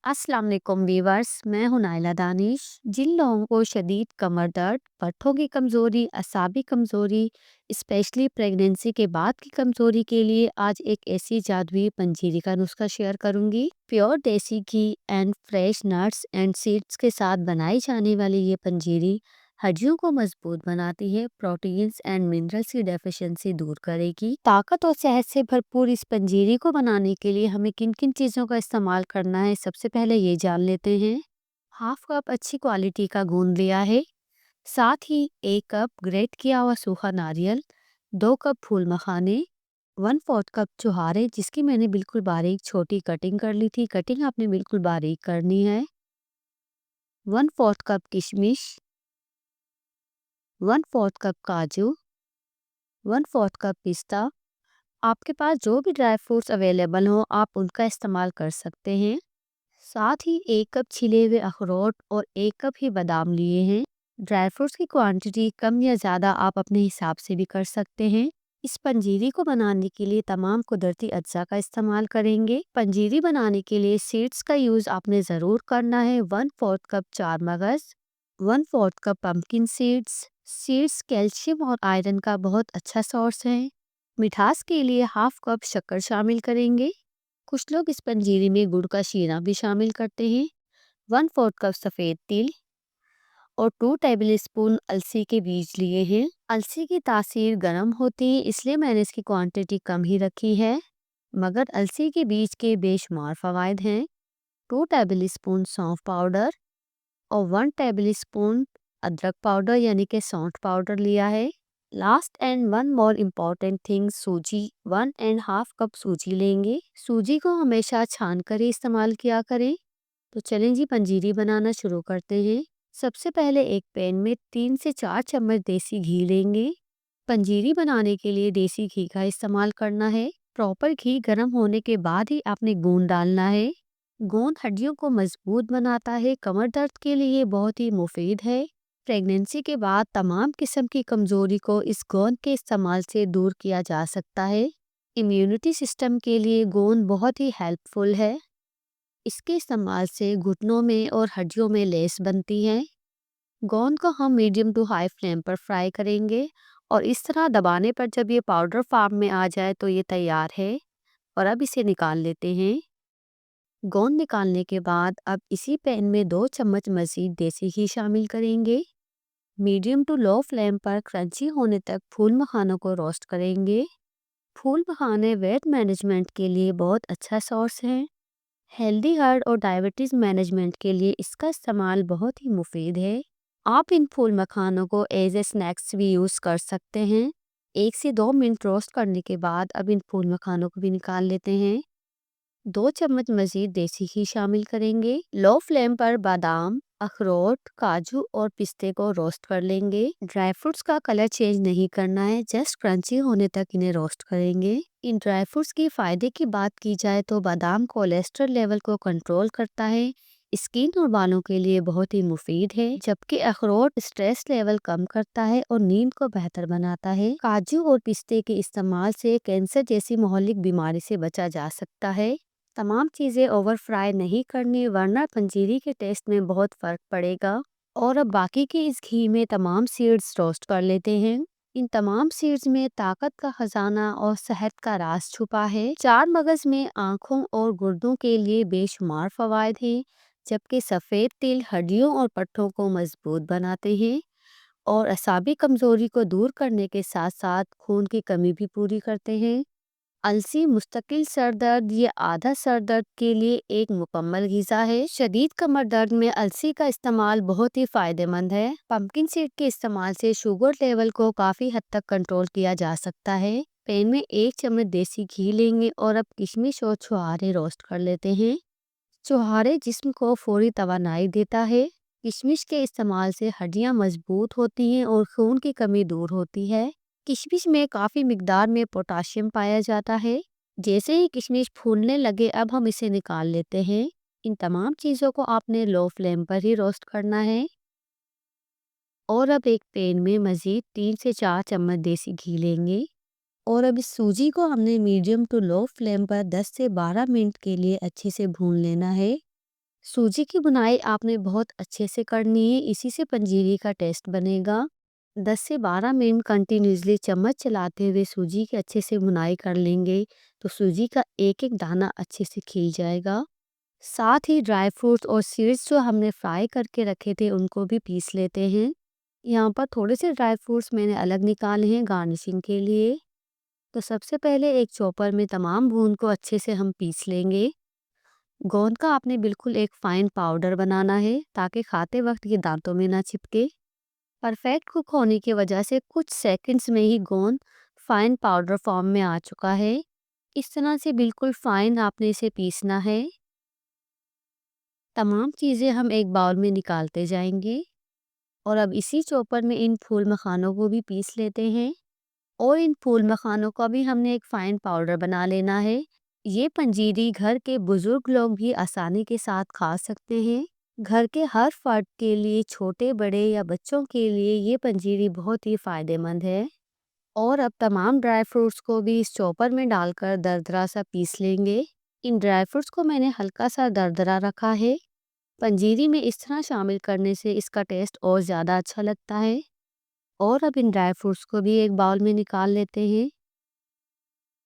अस्सलाम वालेकुम वीवर्स, मैं हूं नाइला दानिश। जिन लोगों को शदीद कमर दर्द, पट्टों की कमज़ोरी, असाबी कमज़ोरी, स्पेशली प्रेगनेंसी के बाद की कमज़ोरी के लिए आज एक ऐसी जादुई पंजीरी का नुस्खा शेयर करूंगी। Pure desi ghee and fresh nuts and seeds के साथ बनाई जाने वाली ये पंजीरी हड्डियों को मजबूत बनाती है, प्रोटीन्स एंड मिनरल्स की डेफिशिएंसी दूर करेगी। ताकत और सेहत से भरपूर इस पंजीरी को बनाने के लिए हमें किन किन चीज़ों का इस्तेमाल करना है, सबसे पहले ये जान लेते हैं। हाफ कप अच्छी क्वालिटी का गूंद लिया है, साथ ही 1 कप ग्रेट किया हुआ सूखा नारियल, 2 कप फूल मखाने, 1/4 कप चुहारे जिसकी मैंने बिल्कुल बारीक छोटी कटिंग कर ली थी। कटिंग आपने बिल्कुल बारीक करनी है। 1/4 कप किशमिश, 1/4 कप काजू, 1/4 कप पिस्ता। आपके पास जो भी ड्राई फ्रूट्स अवेलेबल हो आप उनका इस्तेमाल कर सकते हैं। साथ ही 1 कप छिले हुए अखरोट और 1 कप ही बादाम लिए हैं। ड्राई फ्रूट्स की क्वांटिटी कम या ज़्यादा आप अपने हिसाब से भी कर सकते हैं। इस पंजीरी को बनाने के लिए तमाम कुदरती अज्जा का इस्तेमाल करेंगे। पंजीरी बनाने के लिए सीड्स का यूज़ आपने ज़रूर करना है। 1/4 कप चार मगज, 1/4 cup pumpkin seeds. Seeds calcium और आयरन का बहुत अच्छा सोर्स है। मिठास के लिए हाफ कप शक्कर शामिल करेंगे। कुछ लोग इस पंजीरी में गुड़ का शीरा भी शामिल करते हैं। 1/4 कप सफ़ेद तिल और 2 टेबल स्पून अलसी के बीज लिए हैं। अलसी की तासीर गर्म होती है, इसलिए मैंने इसकी क्वांटिटी कम ही रखी है, मगर अलसी के बीज के बेशुमार फ़वाइद हैं। 2 टेबल स्पून सौंफ पाउडर और 1 टेबल स्पून अदरक पाउडर यानी कि सौंठ पाउडर लिया है। Last and one more important thing, सूजी 1.5 कप सूजी लेंगे। सूजी को हमेशा छान कर ही इस्तेमाल किया करें। तो चलें जी, पंजीरी बनाना शुरू करते हैं। सबसे पहले एक पैन में 3 से 4 चम्मच देसी घी लेंगे। पंजीरी बनाने के लिए देसी घी का इस्तेमाल करना है। प्रॉपर घी गर्म होने के बाद ही आपने गोंद डालना है। गोंद हड्डियों को मजबूत बनाता है, कमर दर्द के लिए बहुत ही मुफीद है। प्रेगनेंसी के बाद तमाम किस्म की कमजोरी को इस गोंद के इस्तेमाल से दूर किया जा सकता है। इम्यूनिटी सिस्टम के लिए गोंद बहुत ही हेल्पफुल है। इसके इस्तेमाल से घुटनों में और हड्डियों में लेस बनती है। गोंद को हम मीडियम टू हाई फ्लेम पर फ्राई करेंगे और इस तरह दबाने पर जब ये पाउडर फॉर्म में आ जाए तो ये तैयार है। और अब इसे निकाल लेते हैं। गोंद निकालने के बाद अब इसी पैन में 2 चम्मच मजीद देसी घी शामिल करेंगे। मीडियम टू लो फ्लेम पर क्रंची होने तक फूल मखानों को रोस्ट करेंगे। फूल मखाने वेट मैनेजमेंट के लिए बहुत अच्छा सोर्स है। हेल्दी हार्ट और डायबिटीज़ मैनेजमेंट के लिए इसका इस्तेमाल बहुत ही मुफीद है। आप इन फूल मखानों को एज ए स्नैक्स भी यूज़ कर सकते हैं। 1 से 2 मिनट रोस्ट करने के बाद अब इन फूल मखानों को भी निकाल लेते हैं। 2 चम्मच मजीद देसी घी शामिल करेंगे। लो फ्लेम पर बादाम, अखरोट, काजू और पिस्ते को रोस्ट कर लेंगे। ड्राई फ्रूट्स का कलर चेंज नहीं करना है, जस्ट क्रंची होने तक इन्हें रोस्ट करेंगे। इन ड्राई फ्रूट्स की फायदे की बात की जाए तो बादाम कोलेस्ट्रॉल लेवल को कंट्रोल करता है, स्किन और बालों के लिए बहुत ही मुफीद है, जबकि अखरोट स्ट्रेस लेवल कम करता है और नींद को बेहतर बनाता है। काजू और पिस्ते के इस्तेमाल से कैंसर जैसी महलिक बीमारी से बचा जा सकता है। तमाम चीज़ें ओवर फ्राई नहीं करनी, वरना पंजीरी के टेस्ट में बहुत फ़र्क पड़ेगा। और अब बाकी के इस घी में तमाम सीड्स रोस्ट कर लेते हैं। इन तमाम सीड्स में ताकत का खजाना और सेहत का राज छुपा है। चार मगज में आँखों और गुर्दों के लिए बेशुमार फ़वाइद हैं, जबकि सफ़ेद तिल हड्डियों और पट्टों को मजबूत बनाते हैं और असाबी कमज़ोरी को दूर करने के साथ साथ खून की कमी भी पूरी करते हैं। अलसी मुस्तकिल सर दर्द या आधा सर दर्द के लिए एक मुकम्मल ग़िज़ा है। शदीद कमर दर्द में अलसी का इस्तेमाल बहुत ही फ़ायदेमंद है। पंपकिन सीड के इस्तेमाल से शुगर लेवल को काफ़ी हद तक कंट्रोल किया जा सकता है। पैन में 1 चम्मच देसी घी लेंगे और अब किशमिश और छुहारे रोस्ट कर लेते हैं। छुहारे जिस्म को फौरी तवानाई देता है। किशमिश के इस्तेमाल से हड्डियां मजबूत होती हैं और खून की कमी दूर होती है। किशमिश में काफ़ी मिकदार में पोटाशियम पाया जाता है। जैसे ही किशमिश फूलने लगे अब हम इसे निकाल लेते हैं। इन तमाम चीज़ों को आपने लो फ्लेम पर ही रोस्ट करना है। और अब एक पैन में मज़ीद 3 से 4 चम्मच देसी घी लेंगे और अब इस सूजी को हमने मीडियम टू लो फ्लेम पर 10 से 12 मिनट के लिए अच्छे से भून लेना है। सूजी की बुनाई आपने बहुत अच्छे से करनी है, इसी से पंजीरी का टेस्ट बनेगा। 10 से 12 मिनट कंटिन्यूअसली चम्मच चलाते हुए सूजी की अच्छे से बुनाई कर लेंगे, तो सूजी का एक एक दाना अच्छे से खिल जाएगा। साथ ही ड्राई फ्रूट्स और सीड्स जो हमने फ्राई करके रखे थे उनको भी पीस लेते हैं। यहाँ पर थोड़े से ड्राई फ्रूट्स मैंने अलग निकाले हैं गार्निशिंग के लिए। तो सबसे पहले एक चॉपर में तमाम भून को अच्छे से हम पीस लेंगे। गोंद का आपने बिल्कुल एक फाइन पाउडर बनाना है, ताकि खाते वक्त ये दांतों में ना चिपके। परफेक्ट कुक होने की वजह से कुछ सेकंड्स में ही गोंद फाइन पाउडर फॉर्म में आ चुका है। इस तरह से बिल्कुल फाइन आपने इसे पीसना है। तमाम चीज़ें हम एक बाउल में निकालते जाएंगे और अब इसी चॉपर में इन फूल मखानों को भी पीस लेते हैं और इन फूल मखानों का भी हमने एक फाइन पाउडर बना लेना है। ये पंजीरी घर के बुजुर्ग लोग भी आसानी के साथ खा सकते हैं। घर के हर फर्द के लिए, छोटे बड़े या बच्चों के लिए ये पंजीरी बहुत ही फायदेमंद है। और अब तमाम ड्राई फ्रूट्स को भी इस चॉपर में डालकर दरदरा सा पीस लेंगे। इन ड्राई फ्रूट्स को मैंने हल्का सा दरदरा रखा है। पंजीरी में इस तरह शामिल करने से इसका टेस्ट और ज़्यादा अच्छा लगता है। और अब इन ड्राई फ्रूट्स को भी एक बाउल में निकाल लेते हैं।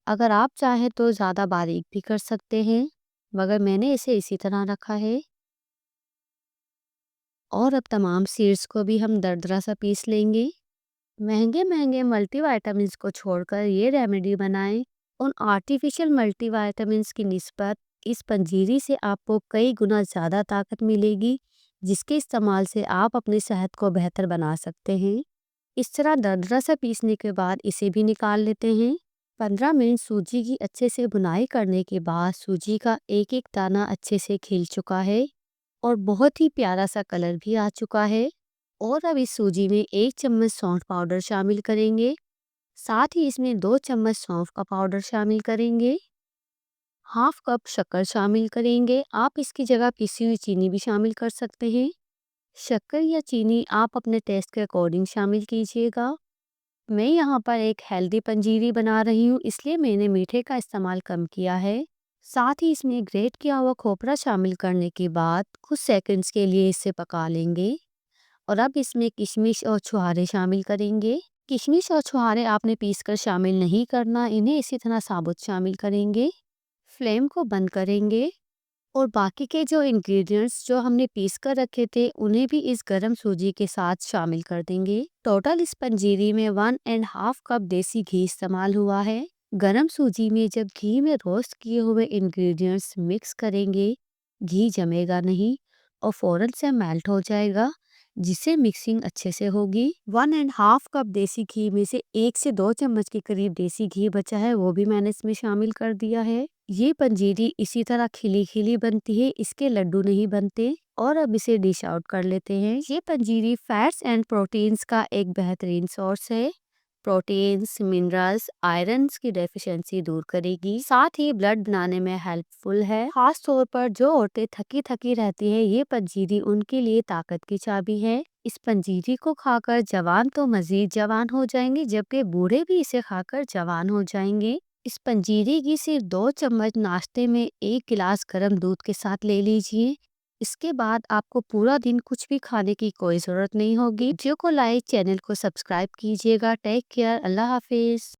अगर आप चाहें तो ज़्यादा बारीक भी कर सकते हैं, मगर मैंने इसे इसी तरह रखा है। और अब तमाम सीड्स को भी हम दरदरा सा पीस लेंगे। महंगे महंगे मल्टीविटामिन्स को छोड़कर ये रेमेडी बनाएं। उन आर्टिफिशियल मल्टीविटामिन्स की निस्बत इस पंजीरी से आपको कई गुना ज़्यादा ताकत मिलेगी, जिसके इस्तेमाल से आप अपनी सेहत को बेहतर बना सकते हैं। इस तरह दरदरा सा पीसने के बाद इसे भी निकाल लेते हैं। 15 मिनट सूजी की अच्छे से बुनाई करने के बाद सूजी का एक एक दाना अच्छे से खिल चुका है और बहुत ही प्यारा सा कलर भी आ चुका है। और अब इस सूजी में 1 चम्मच सौंठ पाउडर शामिल करेंगे। साथ ही इसमें 2 चम्मच सौंफ का पाउडर शामिल करेंगे। हाफ कप शक्कर शामिल करेंगे। आप इसकी जगह पिसी हुई चीनी भी शामिल कर सकते हैं। शक्कर या चीनी आप अपने टेस्ट के अकॉर्डिंग शामिल कीजिएगा। मैं यहाँ पर एक हेल्दी पंजीरी बना रही हूँ, इसलिए मैंने मीठे का इस्तेमाल कम किया है। साथ ही इसमें ग्रेट किया हुआ खोपरा शामिल करने के बाद कुछ सेकंड्स के लिए इसे पका लेंगे। और अब इसमें किशमिश और छुहारे शामिल करेंगे। किशमिश और छुहारे आपने पीसकर शामिल नहीं करना, इन्हें इसी तरह साबुत शामिल करेंगे। फ्लेम को बंद करेंगे और बाकी के जो इंग्रेडिएंट्स जो हमने पीस कर रखे थे उन्हें भी इस गरम सूजी के साथ शामिल कर देंगे। टोटल इस पंजीरी में 1.5 कप देसी घी इस्तेमाल हुआ है। गरम सूजी में जब घी में रोस्ट किए हुए इंग्रेडिएंट्स मिक्स करेंगे, घी जमेगा नहीं और फौरन से मेल्ट हो जाएगा, जिससे मिक्सिंग अच्छे से होगी। 1.5 कप देसी घी में से 1 से 2 चम्मच के करीब देसी घी बचा है, वो भी मैंने इसमें शामिल कर दिया है। ये पंजीरी इसी तरह खिली खिली बनती है, इसके लड्डू नहीं बनते। और अब इसे डिश आउट कर लेते हैं। ये पंजीरी फैट्स एंड प्रोटीन्स का एक बेहतरीन सोर्स है। प्रोटीन्स, मिनरल्स, आयरन्स की डेफिशिएंसी दूर करेगी, साथ ही ब्लड बनाने में हेल्पफुल है। खास तौर पर जो औरतें थकी थकी रहती है, ये पंजीरी उनके लिए ताकत की चाबी है। इस पंजीरी को खाकर जवान तो मजीद जवान हो जाएंगे, जबकि बूढ़े भी इसे खाकर जवान हो जाएंगे। इस पंजीरी की सिर्फ 2 चम्मच नाश्ते में 1 गिलास गर्म दूध के साथ ले लीजिए। इसके बाद आपको पूरा दिन कुछ भी खाने की कोई जरूरत नहीं होगी। वीडियो को लाइक, चैनल को सब्सक्राइब कीजिएगा। टेक केयर, अल्लाह हाफिज।